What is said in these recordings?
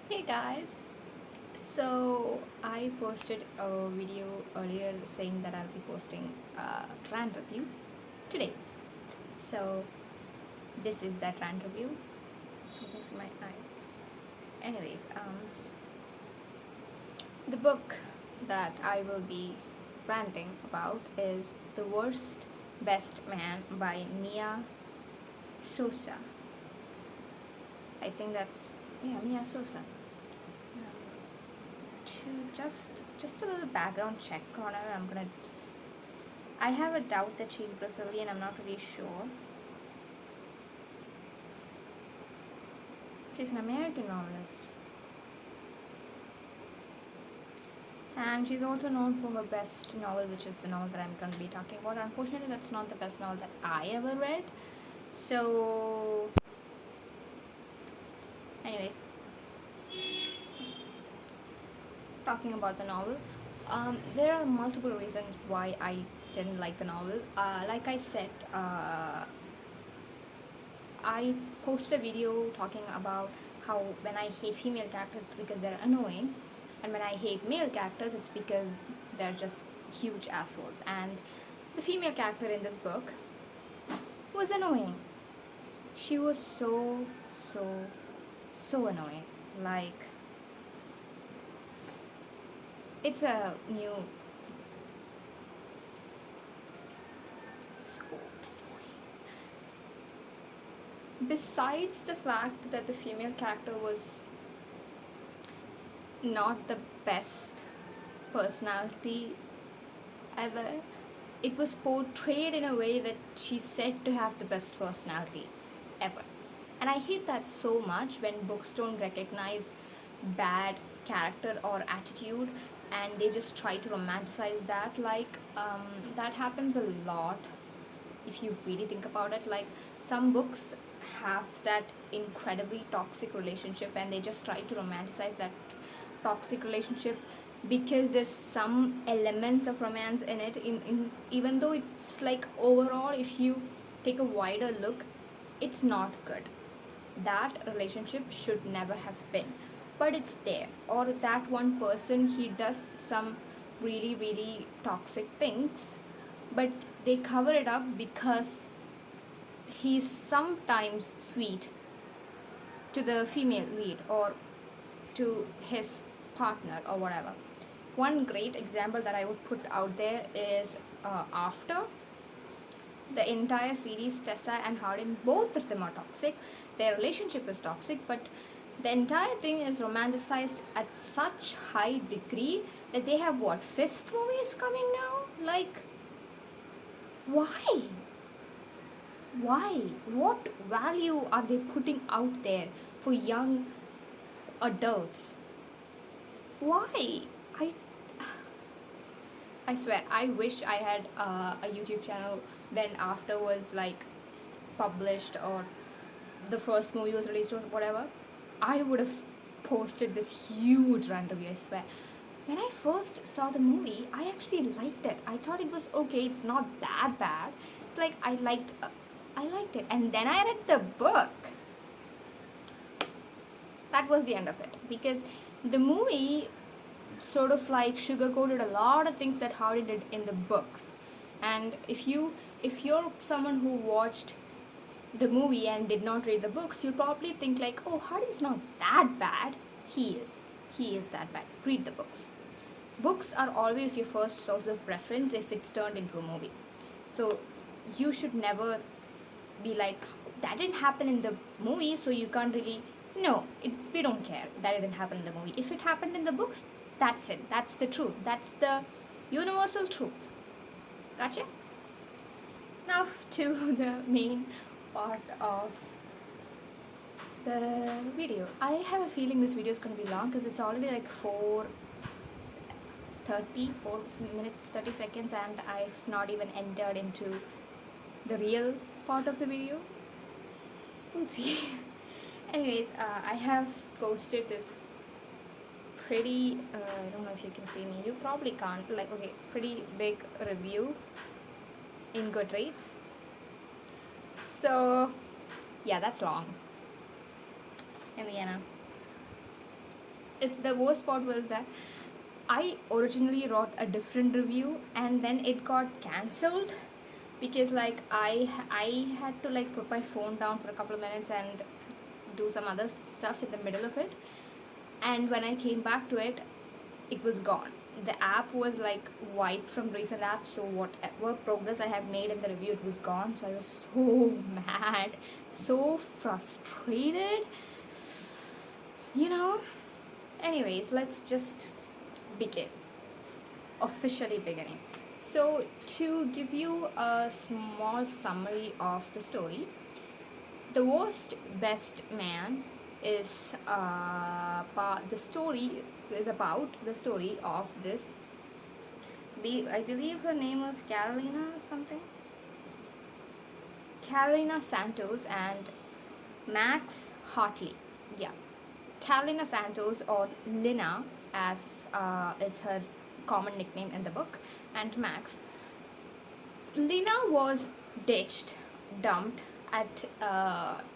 Hey guys! So I posted a video earlier saying that I'll be posting a rant review today. So this is that rant review. Something's in my eye. Anyways, the book that I will be ranting about is The Worst Best Man by Mia Sosa. I think that's Mia Sosa. To just a little background check on her. I have a doubt that she's Brazilian. I'm not really sure. She's an American novelist, and she's also known for her best novel, which is the novel that I'm going to be talking about. Unfortunately, that's not the best novel that I ever read. So, anyways, talking about the novel, there are multiple reasons why I didn't like the novel. Like I said, I posted a video talking about how when I hate female characters it's because they're annoying, and when I hate male characters it's because they're just huge assholes. And the female character in this book was annoying. She was so annoying. Like, it's a new. So besides the fact that the female character was not the best personality ever, it was portrayed in a way that she's said to have the best personality ever. And I hate that so much when books don't recognize bad character or attitude and they just try to romanticize that. That happens a lot if you really think about it. Like, some books have that incredibly toxic relationship and they just try to romanticize that toxic relationship because there's some elements of romance in it, even though it's like overall, if you take a wider look, it's not good. That relationship should never have been, but it's there. Or that one person, he does some really toxic things, but they cover it up because he's sometimes sweet to the female lead or to his partner or whatever. One great example that I would put out there is After. The entire series, Tessa and Hardin, both of them are toxic. Their relationship is toxic, but the entire thing is romanticized at such high degree that they have what, fifth movies coming now? Like, why? Why? What value are they putting out there for young adults? Why? I I swear, I wish I had a YouTube channel when After was like published or the first movie was released or whatever. I would have posted this huge rant review, I swear. When I first saw the movie, I actually liked it. I thought it was okay. It's not that bad. It's like I liked it. And then I read the book. That was the end of it, because the movie sort of like sugarcoated a lot of things that Hardy did in the books. And if you're someone who watched the movie and did not read the books, you'll probably think like, oh, Hardy's not that bad. He is that bad. Read the books. Books are always your first source of reference if it's turned into a movie. So you should never be like, that didn't happen in the movie, so you can't really. No, we don't care that it didn't happen in the movie. If it happened in the books, that's it. That's the truth. That's the universal truth. Gotcha? Now to the main part of the video. I have a feeling this video is going to be long because it's already like 4 minutes 30 seconds and I've not even entered into the real part of the video. We'll see. Anyways, I have posted this pretty, I don't know if you can see me, you probably can't, like, okay, pretty big review in Goodreads. So, yeah, that's long. In Vienna. It's the worst part was that I originally wrote a different review and then it got cancelled because like I had to like put my phone down for a couple of minutes and do some other stuff in the middle of it, and when I came back to it, it was gone. The app was like wiped from recent apps, so whatever progress I had made in the review, it was gone. So I was so mad, so frustrated, you know. Anyways, let's just begin. Officially beginning. So, to give you a small summary of the story, the worst best man is the story is about the story of this. I believe her name was Carolina something. Carolina Santos and Max Hartley. Yeah, Carolina Santos, or Lina as is her common nickname in the book, and Max. Lina was ditched, dumped at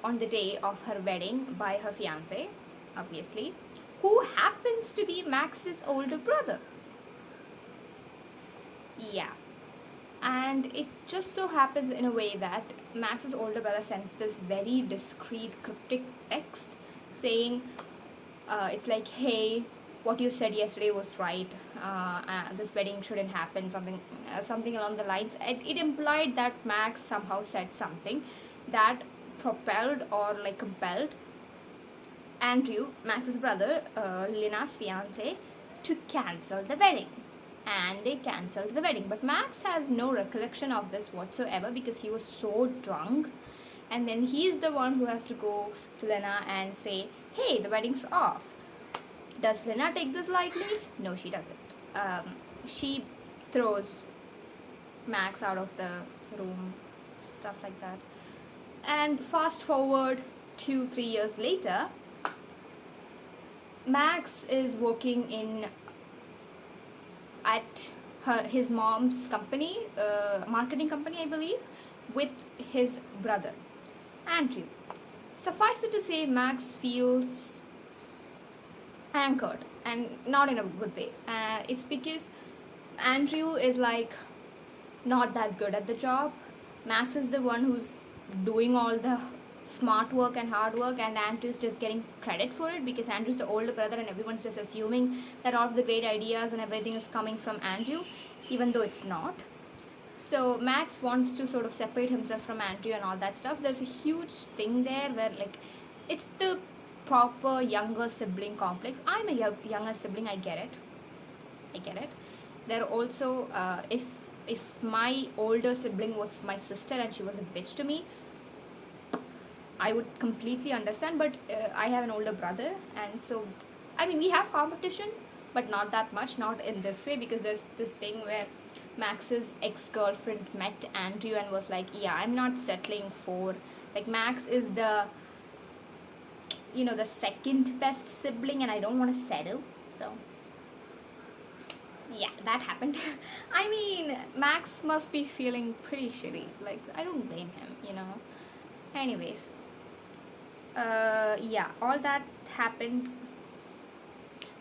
on the day of her wedding by her fiance, obviously, who happens to be Max's older brother. Yeah, and it just so happens in a way that Max's older brother sends this very discreet, cryptic text saying, it's like, hey, what you said yesterday was right. This wedding shouldn't happen. Something along the lines. It implied that Max somehow said something that propelled or like compelled Andrew, Max's brother, Lina's fiance, to cancel the wedding. And they cancelled the wedding. But Max has no recollection of this whatsoever because he was so drunk. And then he's the one who has to go to Lina and say, hey, the wedding's off. Does Lina take this lightly? No, she doesn't. She throws Max out of the room, stuff like that. And fast forward 2-3 years later, Max is working at his mom's company, marketing company, I believe, with his brother, Andrew. Suffice it to say, Max feels anchored, and not in a good way. It's because Andrew is like not that good at the job. Max is the one who's doing all the smart work and hard work, and Andrew's just getting credit for it because Andrew's the older brother and everyone's just assuming that all of the great ideas and everything is coming from Andrew, even though it's not. So Max wants to sort of separate himself from Andrew and all that stuff. There's a huge thing there where like it's the proper younger sibling complex. I'm a younger sibling, I get it. There also if my older sibling was my sister and she was a bitch to me, I would completely understand, but I have an older brother, and so I mean we have competition, but not that much, not in this way, because there's this thing where Max's ex-girlfriend met Andrew and was like, yeah, I'm not settling for, like, Max is the second best sibling and I don't want to settle. So yeah, that happened. I mean, Max must be feeling pretty shitty, like I don't blame him. Anyways, yeah, all that happened.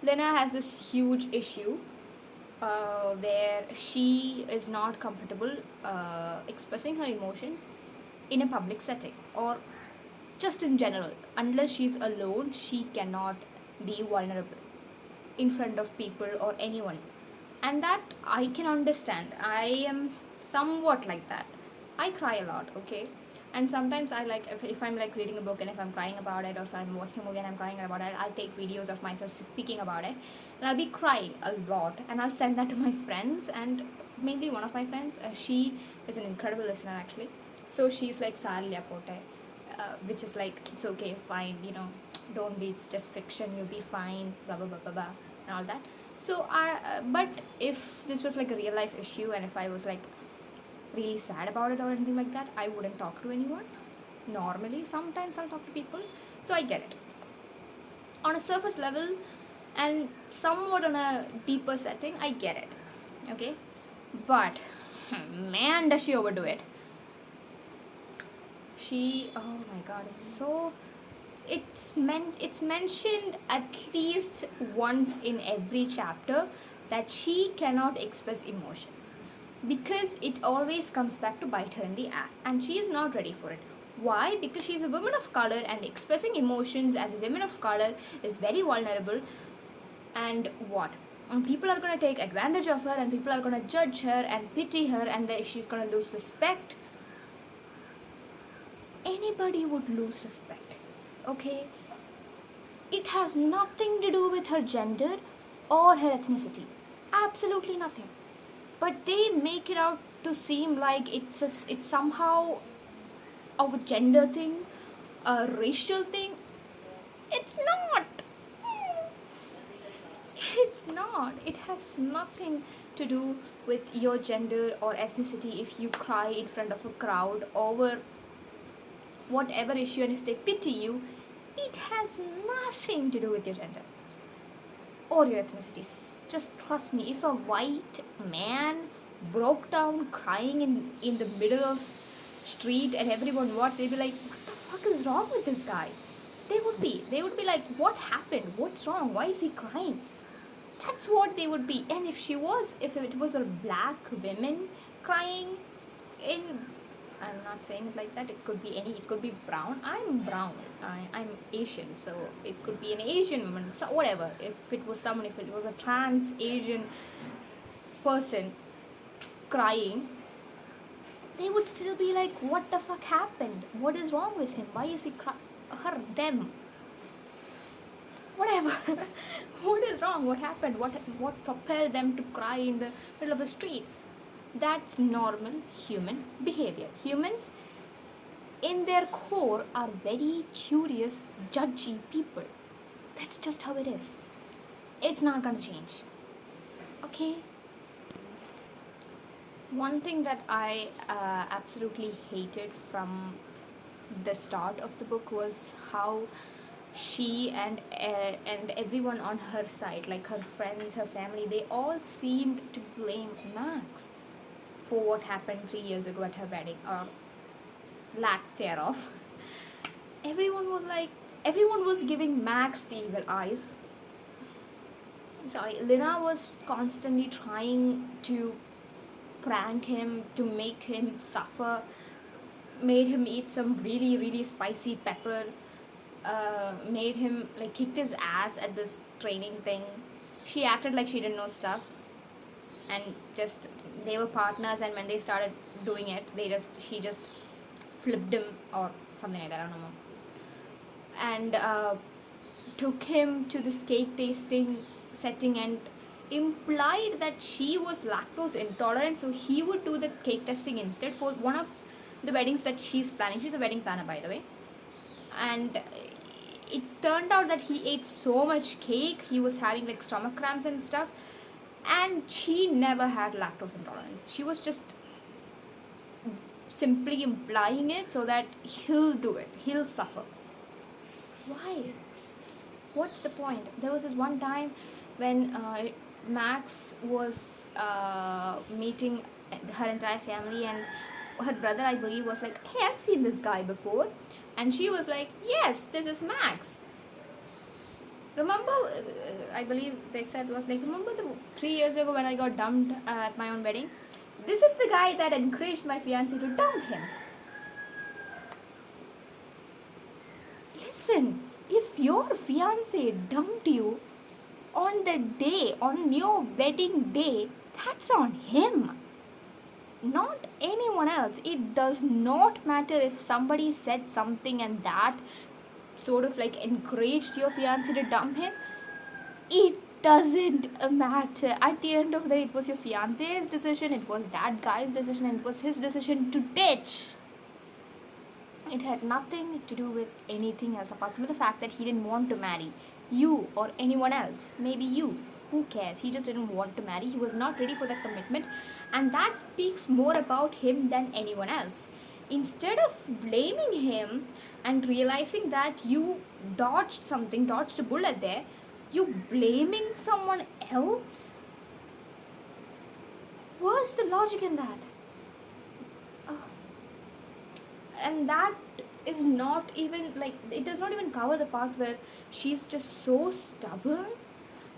Lena has this huge issue where she is not comfortable expressing her emotions in a public setting, or just in general. Unless she's alone, she cannot be vulnerable in front of people or anyone. And that I can understand. I am somewhat like that. I cry a lot, okay? And sometimes I like, if I'm like reading a book and if I'm crying about it, or if I'm watching a movie and I'm crying about it, I'll take videos of myself speaking about it, and I'll be crying a lot, and I'll send that to my friends. And mainly one of my friends, she is an incredible listener actually, so she's like, Sarli apote, which is like, it's okay, fine, don't be, it's just fiction, you'll be fine, blah blah blah blah blah, and all that. So but if this was like a real life issue, and if I was like really sad about it or anything like that, I wouldn't talk to anyone. Normally, sometimes I'll talk to people, so I get it. On a surface level and somewhat on a deeper setting, I get it. Okay, but man, does she overdo it. Oh my god, it's so it's mentioned at least once in every chapter that she cannot express emotions, because it always comes back to bite her in the ass, and she is not ready for it. Why? Because she is a woman of color, and expressing emotions as a woman of color is very vulnerable. And what? And people are going to take advantage of her, and people are going to judge her and pity her, and she's going to lose respect. Anybody would lose respect, okay? It has nothing to do with her gender or her ethnicity. Absolutely nothing. But they make it out to seem like it's somehow a gender thing, a racial thing. It's not. It's not. It has nothing to do with your gender or ethnicity if you cry in front of a crowd over whatever issue, and if they pity you, it has nothing to do with your gender or your ethnicity. Just trust me, if a white man broke down crying in the middle of street and everyone watched, they'd be like, what the fuck is wrong with this guy? They would be like, what happened? What's wrong? Why is he crying? That's what they would be. And if it was a black women crying in, I'm not saying it like that, it could be it could be brown. I'm brown. I'm Asian, so it could be an Asian woman, so whatever. If it was a trans Asian person crying, they would still be like, what the fuck happened? What is wrong with him? Why is he them? Whatever. What is wrong? What happened? What propelled them to cry in the middle of the street? That's normal human behavior. Humans, in their core, are very curious, judgy people. That's just how it is. It's not gonna change. Okay? One thing that I absolutely hated from the start of the book was how she and everyone on her side, like her friends, her family, they all seemed to blame Max for what happened 3 years ago at her wedding, or lack thereof. Everyone was giving Max the evil eyes. Sorry, Lina was constantly trying to prank him, to make him suffer, made him eat some really, really spicy pepper, made him, like, kicked his ass at this training thing. She acted like she didn't know stuff, and just, they were partners, and when they started doing it, she just flipped him or something like that, I don't know. And took him to this cake tasting setting and implied that she was lactose intolerant, so he would do the cake testing instead for one of the weddings that she's planning. She's a wedding planner, by the way. And it turned out that he ate so much cake, he was having like stomach cramps and stuff, and she never had lactose intolerance. She was just simply implying it so that he'll do it, he'll suffer. Why? What's the point? There was this one time when Max was meeting her entire family, and her brother, I believe, was like, hey, I've seen this guy before. And she was like, yes, this is Max. Remember, I believe they said was like, remember 3 years ago when I got dumped at my own wedding? This is the guy that encouraged my fiancé to dump him. Listen, if your fiancé dumped you on the day, on your wedding day, that's on him, not anyone else. It does not matter if somebody said something and that sort of like encouraged your fiancé to dump him. It doesn't matter. At the end of the day, it was your fiancé's decision, it was that guy's decision, and it was his decision to ditch. It had nothing to do with anything else apart from the fact that he didn't want to marry you or anyone else. Maybe you. Who cares? He just didn't want to marry. He was not ready for that commitment. And that speaks more about him than anyone else. Instead of blaming him and realizing that you dodged a bullet there, you blaming someone else? What's the logic in that? And that is not even like, it does not even cover the part where she's just so stubborn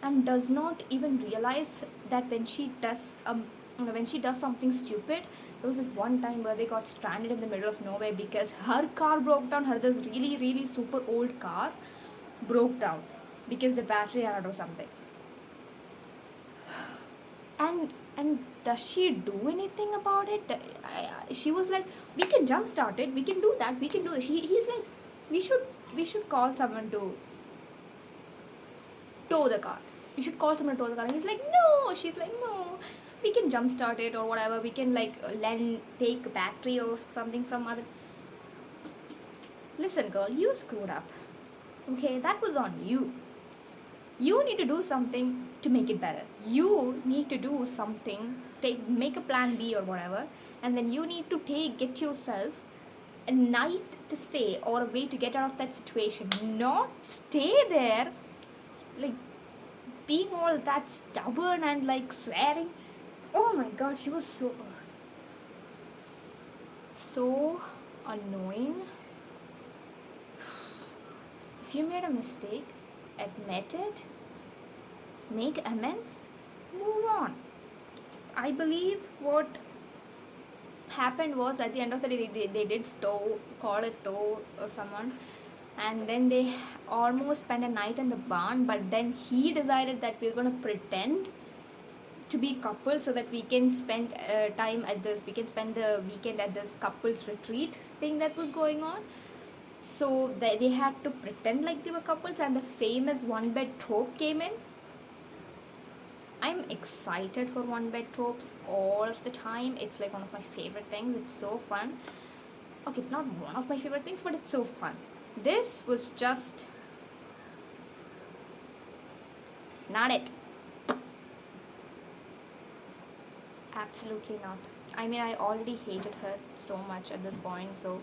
and does not even realize that when she does something stupid. There was this one time where they got stranded in the middle of nowhere because her car broke down. Her this really really super old car broke down because the battery ran out or something. And does she do anything about it? She was like, we can jump start it, we can do that, we can do this. He's like, we should call someone to tow the car. You should call someone to tow the car. And he's like, no. She's like, no. We can jumpstart it or whatever. We can like take a battery or something from other. Listen, girl, you screwed up. Okay, that was on you. You need to do something to make it better. You need to do something. Make a plan B or whatever, and then you need to get yourself a night to stay or a way to get out of that situation. Not stay there like being all that stubborn and like swearing. Oh my god, she was so annoying. If you made a mistake, admit it, make amends, move on. I believe what happened was, at the end of the day, they did call it tow or someone, and then they almost spent a night in the barn, but then he decided that we're going to pretend to be couples so that we can spend we can spend the weekend at this couples retreat thing that was going on. So they had to pretend like they were couples, and the famous one bed trope came in. I'm excited for one bed tropes all of the time. It's like one of my favorite things. It's so fun. Okay, it's not one of my favorite things, but it's so fun. This was just not it. Absolutely not. I mean, I already hated her so much at this point, so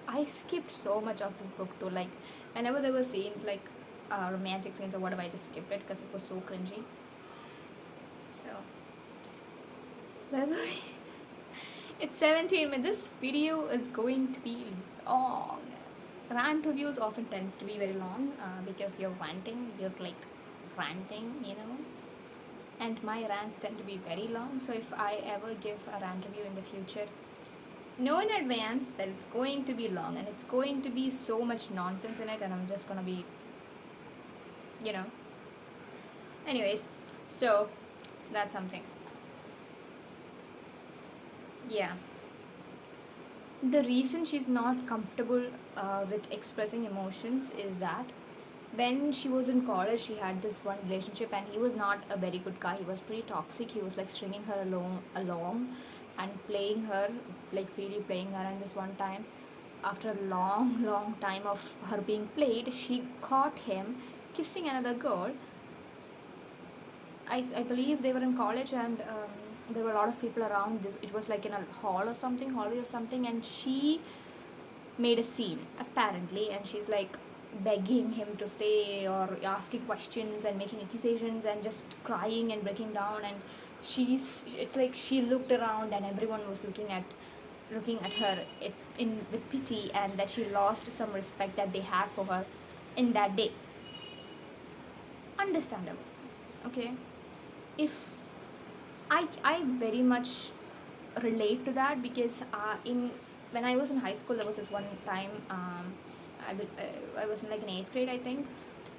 I skipped so much of this book too. Like, whenever there were scenes like romantic scenes or whatever, I just skipped it because it was so cringy. So, where were we? It's 17 minutes. This video is going to be long. Rant reviews often tends to be very long because you're ranting, and my rants tend to be very long. So if I ever give a rant review in the future, know in advance that it's going to be long and it's going to be so much nonsense in it, and I'm just gonna be, anyways. So that's something. Yeah, the reason she's not comfortable with expressing emotions is that when she was in college, she had this one relationship, and he was not a very good guy. He was pretty toxic. He was like stringing her along and playing her, like really playing her. And this one time, after a long time of her being played, she caught him kissing another girl. I believe they were in college, and there were a lot of people around. It was like in a hallway or something, and she made a scene apparently, and she's like begging him to stay or asking questions and making accusations and just crying and breaking down. And it's like she looked around and everyone was looking at her with pity, and that she lost some respect that they had for her in that day. Understandable. Okay, if I very much relate to that, because when I was in high school, there was this one time, I was in like in 8th grade, I think.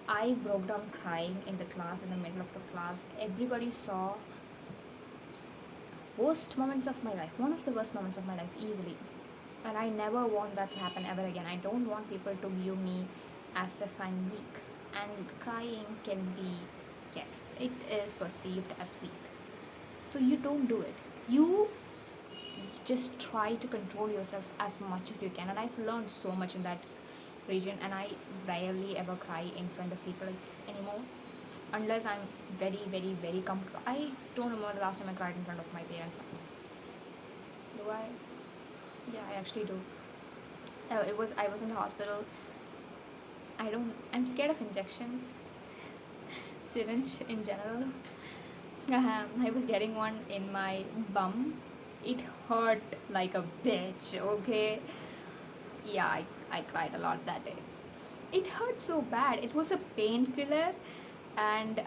I broke down crying in the class, in the middle of the class. Everybody saw. Worst moments of my life, one of the worst moments of my life, easily. And I never want that to happen ever again. I don't want people to view me as if I'm weak. And crying can be, yes, it is perceived as weak. So you don't do it. You just try to control yourself as much as you can. And I've learned so much in that region, and I rarely ever cry in front of people anymore, unless I'm very, very, very comfortable. I don't remember the last time I cried in front of my parents. Do I? Yeah, I actually do. I was in the hospital. I'm scared of injections. Syringe in general. I was getting one in my bum, it hurt like a bitch, okay? Yeah, I cried a lot that day. It hurt so bad. It was a painkiller, and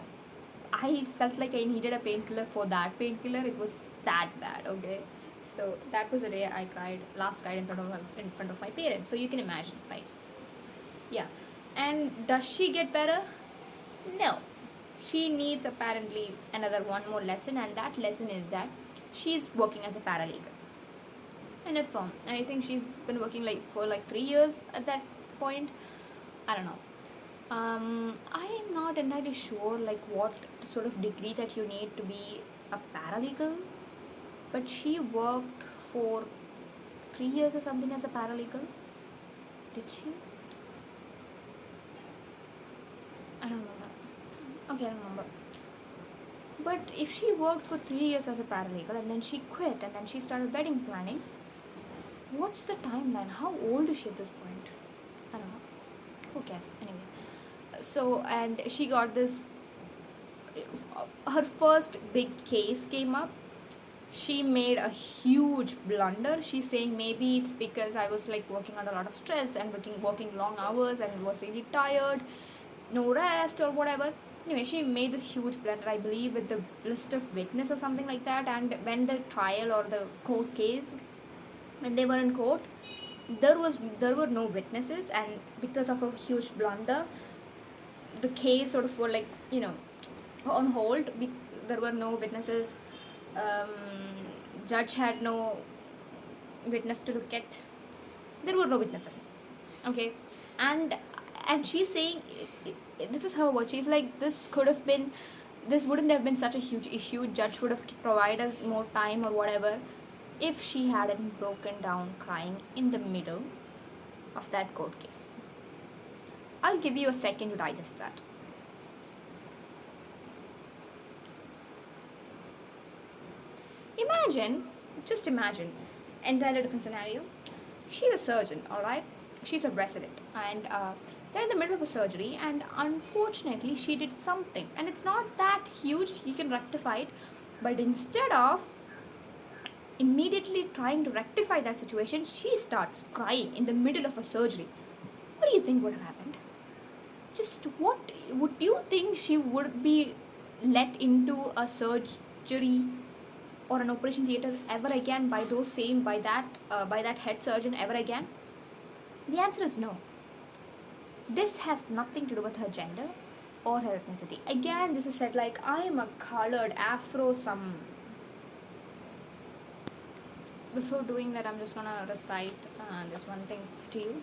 I felt like I needed a painkiller for that painkiller. It was that bad, okay? So that was the day I cried, last cried in front of my parents. So you can imagine, right? Yeah. And does she get better? No. She needs apparently another one more lesson, and that lesson is that she's working as a paralegal in a firm. And I think she's been working like for like 3 years at that point. I don't know. I am not entirely sure like what sort of degree that you need to be a paralegal, but she worked for 3 years or something as a paralegal. Did she? I don't remember. Okay, I don't remember. But if she worked for 3 years as a paralegal and then she quit and then she started wedding planning, what's the timeline? How old is she at this point? I don't know. Who cares? Anyway. So, and she got this. Her first big case came up. She made a huge blunder. She's saying maybe it's because I was like working under a lot of stress and working long hours and was really tired, no rest or whatever. Anyway, she made this huge blunder, I believe, with the list of witness or something like that. And when the trial or the court case, when they were in court, there were no witnesses, and because of a huge blunder, the case sort of were like on hold. There were no witnesses. Um, Judge had no witness to look at. There were no witnesses. Okay, and she's saying this is her word. She's like, this wouldn't have been such a huge issue. Judge would have provided more time or whatever if she hadn't broken down crying in the middle of that court case. I'll give you a second to digest that. Just imagine, entirely different scenario. She's a surgeon, alright? She's a resident, and they're in the middle of a surgery, and unfortunately, she did something, and it's not that huge, you can rectify it, but instead of immediately trying to rectify that situation, she starts crying in the middle of a surgery. What do you think would have happened? Just what would you think she would be let into a surgery or an operation theater ever again by that head surgeon ever again? The answer is no. This has nothing to do with her gender or her ethnicity. Again, this is said like I am a colored Afro some. Before doing that, I'm just gonna recite this one thing to you.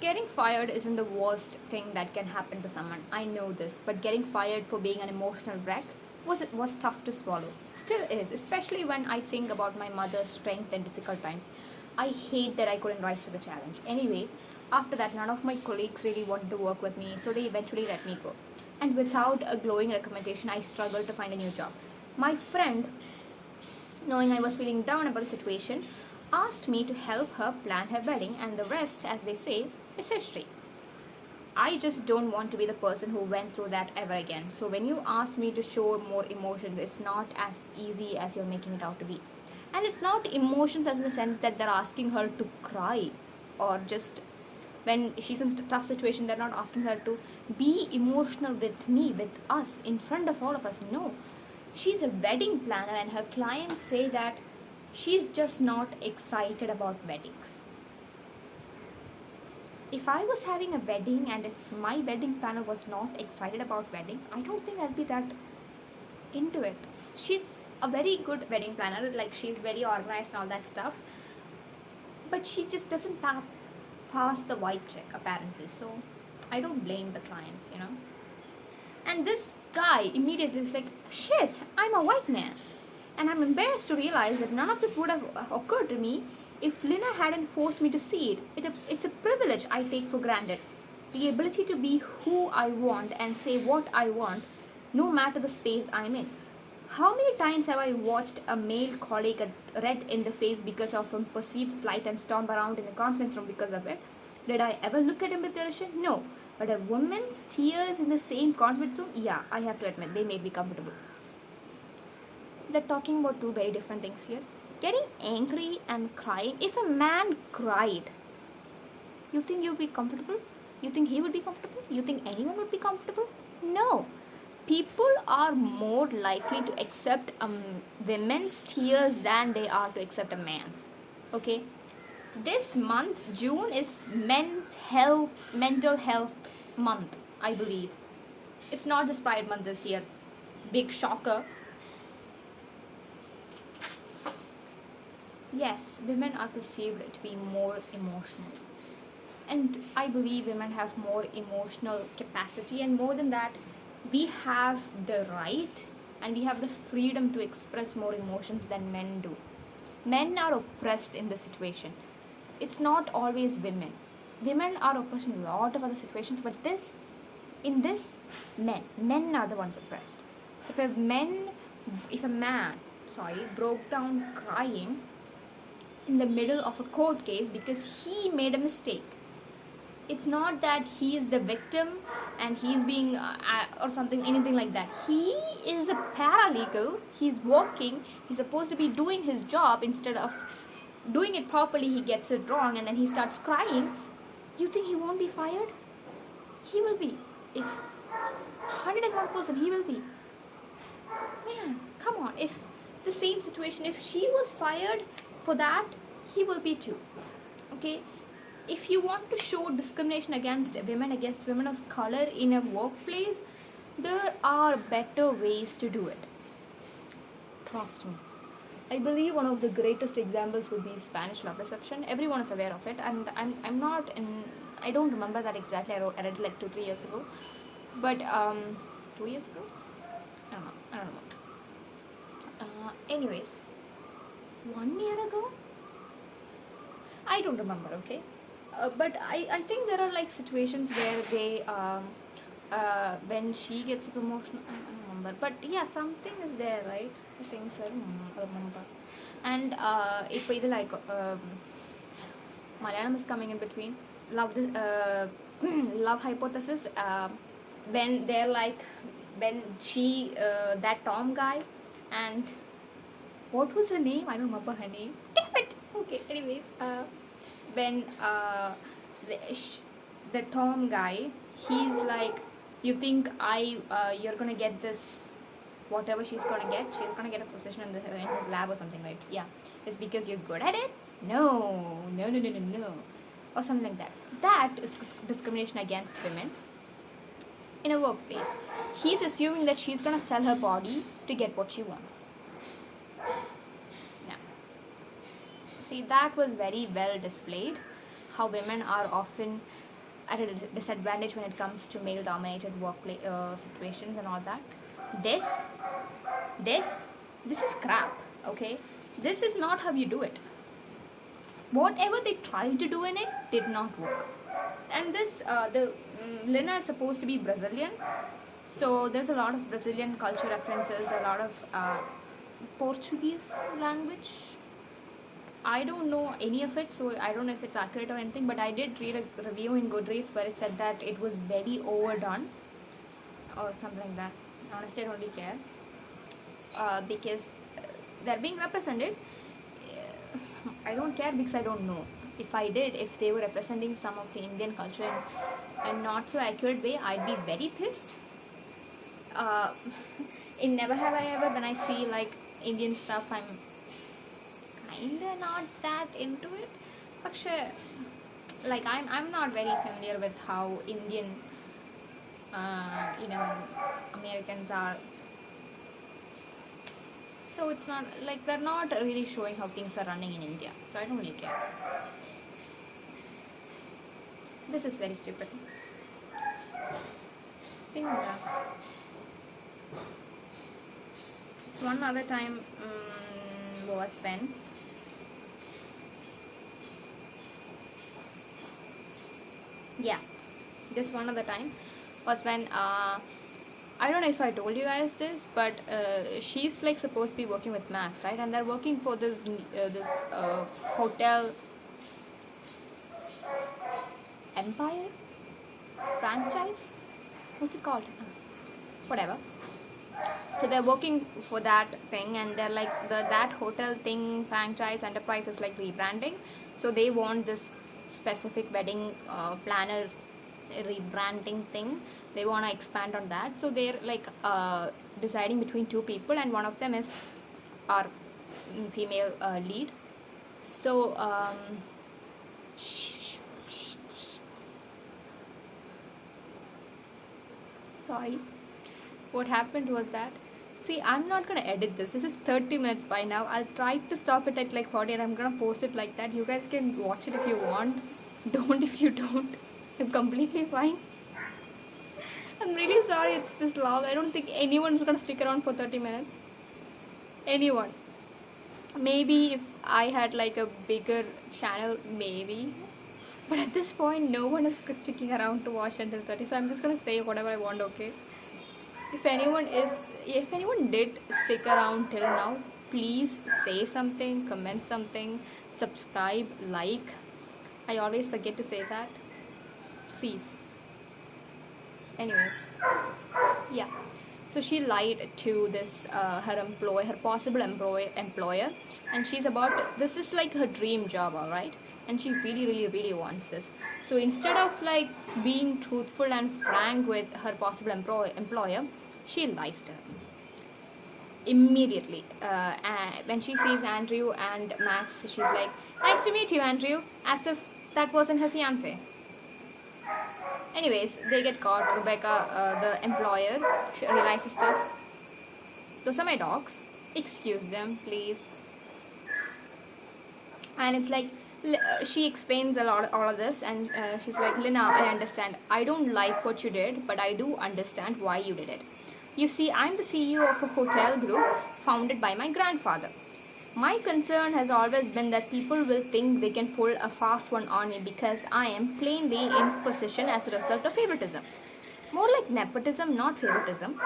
Getting fired isn't the worst thing that can happen to someone. I know this, but getting fired for being an emotional wreck was tough to swallow. Still is, especially when I think about my mother's strength in difficult times. I hate that I couldn't rise to the challenge. Anyway, after that, none of my colleagues really wanted to work with me, so they eventually let me go. And without a glowing recommendation, I struggled to find a new job. My friend, knowing I was feeling down about the situation, asked me to help her plan her wedding, and the rest, as they say, is history. I just don't want to be the person who went through that ever again. So when you ask me to show more emotions, it's not as easy as you're making it out to be. And it's not emotions as in the sense that they're asking her to cry, or just when she's in a tough situation, they're not asking her to be emotional with me, with us, in front of all of us. No. She's a wedding planner, and her clients say that she's just not excited about weddings. If I was having a wedding and if my wedding planner was not excited about weddings, I don't think I'd be that into it. She's a very good wedding planner, like she's very organized and all that stuff, but she just doesn't pass the white check apparently. So I don't blame the clients. And this guy immediately is like, shit, I'm a white man. And I'm embarrassed to realize that none of this would have occurred to me if Lina hadn't forced me to see it. It's a privilege I take for granted. The ability to be who I want and say what I want, no matter the space I'm in. How many times have I watched a male colleague get red in the face because of a perceived slight and stomp around in a conference room because of it? Did I ever look at him with derision? No. But a woman's tears in the same conference room, yeah, I have to admit, they made me comfortable. They're talking about two very different things here. Getting angry and crying. If a man cried, you think you'd be comfortable? You think he would be comfortable? You think anyone would be comfortable? No. People are more likely to accept a women's tears than they are to accept a man's. Okay? This month, June, is mental health month, I believe. It's not just Pride Month this year. Big shocker. Yes, women are perceived to be more emotional. And I believe women have more emotional capacity, and more than that, we have the right and we have the freedom to express more emotions than men do. Men are oppressed in this situation. It's not always women. Women are oppressed in a lot of other situations, but in this, men are the ones oppressed. If a man, broke down crying in the middle of a court case because he made a mistake, it's not that he is the victim and he's being or something, anything like that. He is a paralegal, he's working, he's supposed to be doing his job. Instead of doing it properly, he gets it wrong and then he starts crying. You think he won't be fired? He will be. If 101%, he will be. Man, come on. If the same situation, if she was fired for that, he will be too. Okay? If you want to show discrimination against women of color in a workplace, there are better ways to do it. Trust me. I believe one of the greatest examples would be Spanish love reception. Everyone is aware of it, and I'm not in. I don't remember that exactly. I read it like 2-3 years ago, but 2 years ago. I don't know. Anyways, 1 year ago. I don't remember. Okay. But I think there are like situations where they when she gets a promotion, I don't remember, but yeah, something is there, right? I think so. I don't remember. And if either like Malayalam is coming in between. Love hypothesis. When they're like, when she that Tom guy, and what was her name? I don't remember her name. Damn it. Okay. Anyways, when the Tom guy, he's like, you think you're gonna get this, whatever she's gonna get a position in his lab or something, right? Yeah, it's because you're good at it. No, or something like that. That is discrimination against women in a workplace. He's assuming that she's gonna sell her body to get what she wants. See, that was very well displayed, how women are often at a disadvantage when it comes to male dominated workplace situations and all that. This is crap. Okay, this is not how you do it. Whatever they tried to do in it did not work. And this Lina is supposed to be Brazilian, so there's a lot of Brazilian culture references, a lot of Portuguese language. I don't know any of it, so I don't know if it's accurate or anything, but I did read a review in Goodreads where it said that it was very overdone or something like that. Honestly, I don't really care because they're being represented. I don't care because I don't know. If I did, if they were representing some of the Indian culture in a not so accurate way, I'd be very pissed. In Never Have I Ever, when I see like Indian stuff, I'm kinda not that into it. But like I'm not very familiar with how Indian Americans are. So it's not like they're not really showing how things are running in India. So I don't really care. This is very stupid. Pinga. So one other time was when this one other time was when I don't know if I told you guys this, but she's like supposed to be working with Max, right? And they're working for this hotel empire franchise. What's it called? Whatever. So they're working for that thing, and they're like that hotel thing franchise enterprise is like rebranding. So they want this specific wedding planner rebranding thing. They want to expand on that. So they're like deciding between two people, and one of them is our female lead. So sorry, what happened was that, see, I'm not gonna edit this. This is 30 minutes by now. I'll try to stop it at like 40, and I'm gonna post it like that. You guys can watch it if you want. Don't if you don't. I'm completely fine. I'm really sorry it's this long. I don't think anyone's gonna stick around for 30 minutes. Anyone. Maybe if I had like a bigger channel, maybe. But at this point, no one is sticking around to watch until 30, so I'm just gonna say whatever I want, okay? If anyone did stick around till now, please say something, comment something, subscribe, like. I always forget to say that. Please. Anyways, yeah. So she lied to this her possible employer, and she's about this is like her dream job, all right, and she really really really wants this. So instead of like being truthful and frank with her possible employer, she lies to her immediately. When she sees Andrew and Max, she's like, "Nice to meet you, Andrew," as if that wasn't her fiance. Anyways, they get caught. Rebecca, the employer, she realizes stuff. Those are my dogs. Excuse them, please. And it's like she explains a lot all of this, and she's like, Lina, I understand. I don't like what you did, but I do understand why you did it. You see, I'm the CEO of a hotel group founded by my grandfather. My concern has always been that people will think they can pull a fast one on me because I am plainly in position as a result of favoritism. More like nepotism, not favoritism.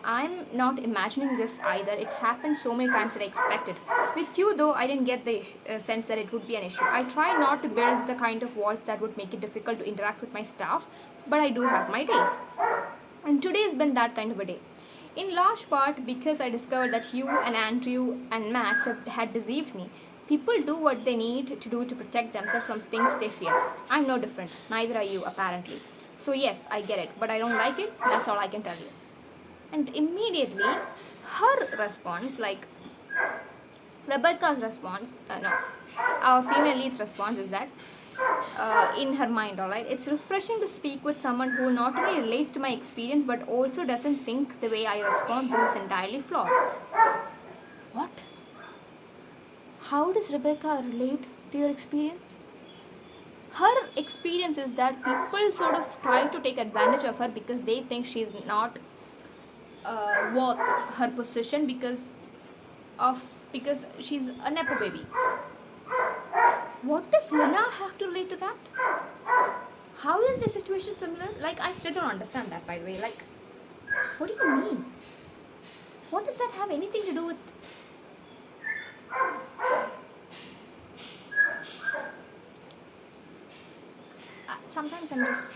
I'm not imagining this either. It's happened so many times that I expected. With you, though, I didn't get the sense that it would be an issue. I try not to build the kind of walls that would make it difficult to interact with my staff, but I do have my days. And today has been that kind of a day. In large part because I discovered that you and Andrew and Max had deceived me. People do what they need to do to protect themselves from things they fear. I'm no different. Neither are you, apparently. So, yes, I get it, but I don't like it. That's all I can tell you. And immediately, her response, like Rebecca's response, no, our female lead's response is that in her mind, alright, it's refreshing to speak with someone who not only relates to my experience but also doesn't think the way I respond to is entirely flawed. What? How does Rebecca relate to your experience? Her experience is that people sort of try to take advantage of her because they think she's not worth her position because she's a nepo baby. What does Lina have to relate to that? How is the situation similar? Like, I still don't understand that, by the way. Like, what do you mean? What does that have anything to do with? Sometimes I'm just.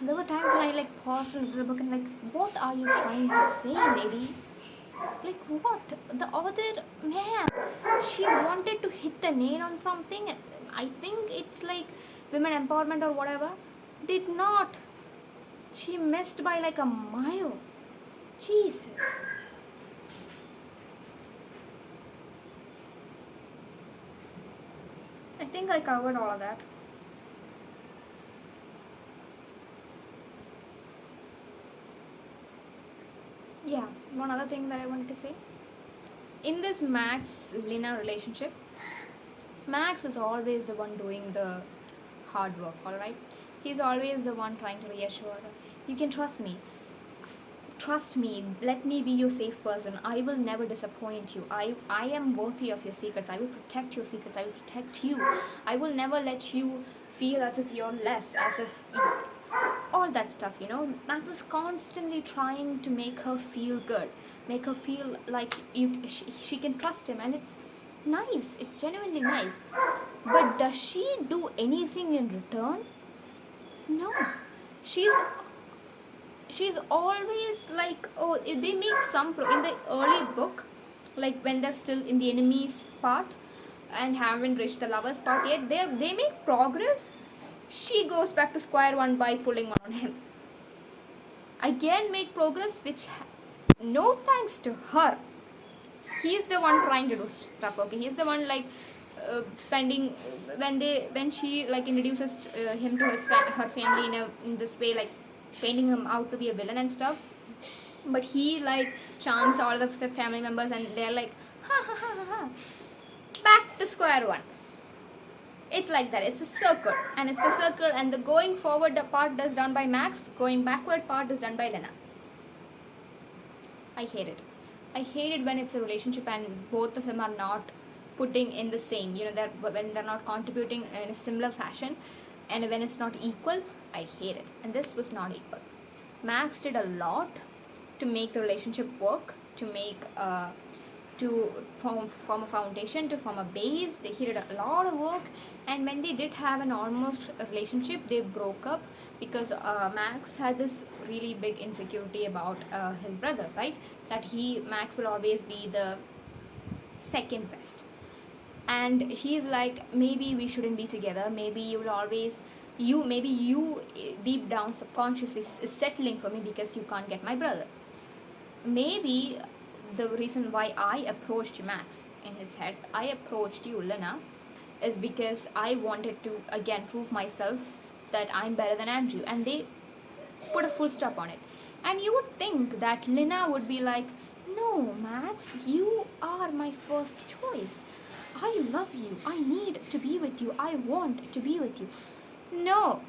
There were times when I like paused and read the book and like, what are you trying to say, lady? Like what? The other man, she wanted to hit the nail on something. I think it's like women empowerment or whatever. Did not. She missed by like a mile. Jesus. I think I covered all of that. Yeah, one other thing that I wanted to say. In this Max Lina relationship, Max is always the one doing the hard work, alright? He's always the one trying to reassure her. You can trust me. Trust me. Let me be your safe person. I will never disappoint you. I am worthy of your secrets. I will protect your secrets. I will protect you. I will never let you feel as if you're less, as if all that stuff, you know. Max is constantly trying to make her feel good, make her feel like she can trust him, and it's nice, it's genuinely nice. But does she do anything in return? No. she's always like, oh, if they make in the early book, like when they're still in the enemies part and haven't reached the lovers part yet, they make progress. She goes back to square one by pulling on him. Again make progress, which no thanks to her. He's the one trying to do stuff. Okay, he's the one like spending when she like introduces him to her family in this way, like painting him out to be a villain and stuff. But he like charms all of the family members, and they're like, ha ha ha ha ha, back to square one. It's like that. It's a circle, and it's a circle, and the going forward the part is done by Max, going backward part is done by Lena. I hate it. I hate it when it's a relationship and both of them are not putting in the same, when they're not contributing in a similar fashion, and when it's not equal. I hate it, and this was not equal. Max did a lot to make the relationship work, to make to form a foundation, to form a base. He did a lot of work, and when they did have an almost relationship, they broke up because Max had this really big insecurity about his brother, right? That Max will always be the second best, and he's like, maybe we shouldn't be together. Maybe you deep down subconsciously is settling for me because you can't get my brother. Maybe the reason why I approached Max, in his head, I approached you, Lena, is because I wanted to again prove myself that I'm better than Andrew, and they put a full stop on it. And you would think that Lena would be like, no, Max, you are my first choice. I love you. I need to be with you. I want to be with you. No,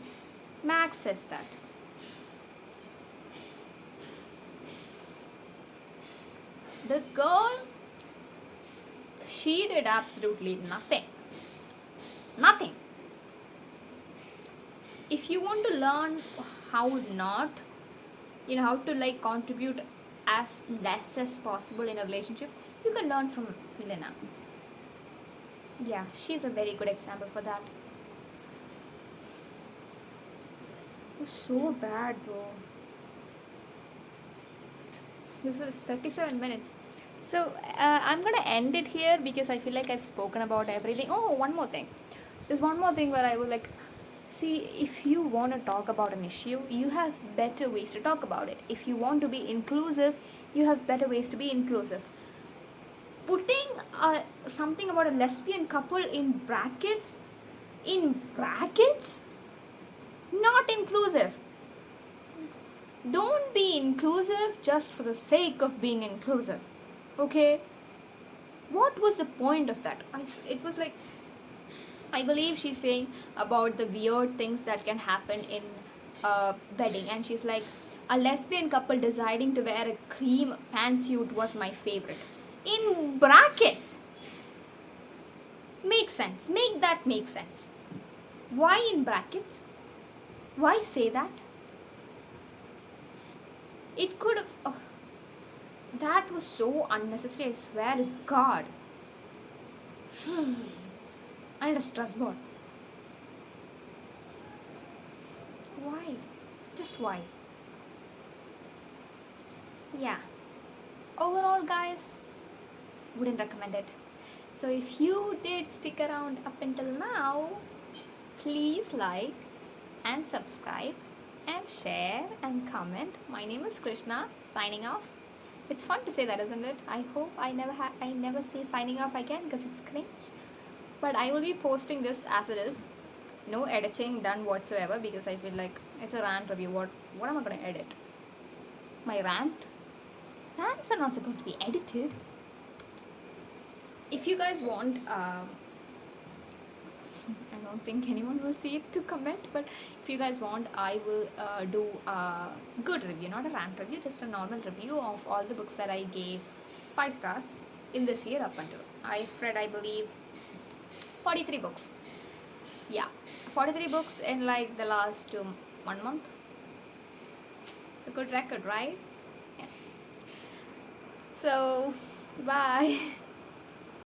Max says that. The girl, she did absolutely nothing. Nothing. If you want to learn how to like contribute as less as possible in a relationship, you can learn from Lena. Yeah, she's a very good example for that. It was so bad, bro. This is 37 minutes. So I'm gonna end it here because I feel like I've spoken about everything. Oh, one more thing. There's one more thing where I was like, see, if you want to talk about an issue, you have better ways to talk about it. If you want to be inclusive, you have better ways to be inclusive. Putting something about a lesbian couple in brackets, not inclusive. Don't be inclusive just for the sake of being inclusive. Okay? What was the point of that? It was like, I believe she's saying about the weird things that can happen in a wedding, and she's like, a lesbian couple deciding to wear a cream pantsuit was my favorite. In brackets. Make sense. Make that make sense. Why in brackets? Why say that? It could have... Oh, that was so unnecessary, I swear to God. I need a stress ball. Why? Just why? Yeah. Overall, guys, wouldn't recommend it. So if you did stick around up until now, please like and subscribe and share and comment. My name is Krishna, signing off. It's fun to say that, isn't it? I hope I never say signing off again because it's cringe. But I will be posting this as it is. No editing done whatsoever because I feel like it's a rant review. What am I going to edit? My rant? Rants are not supposed to be edited. If you guys want, I don't think anyone will see it to comment, but if you guys want, I will do a good review, not a rant review, just a normal review of all the books that I gave 5 stars in this year up until. I've read, I believe, 43 books. Yeah, 43 books in like the last 1 month. It's a good record, right? Yeah. So, bye.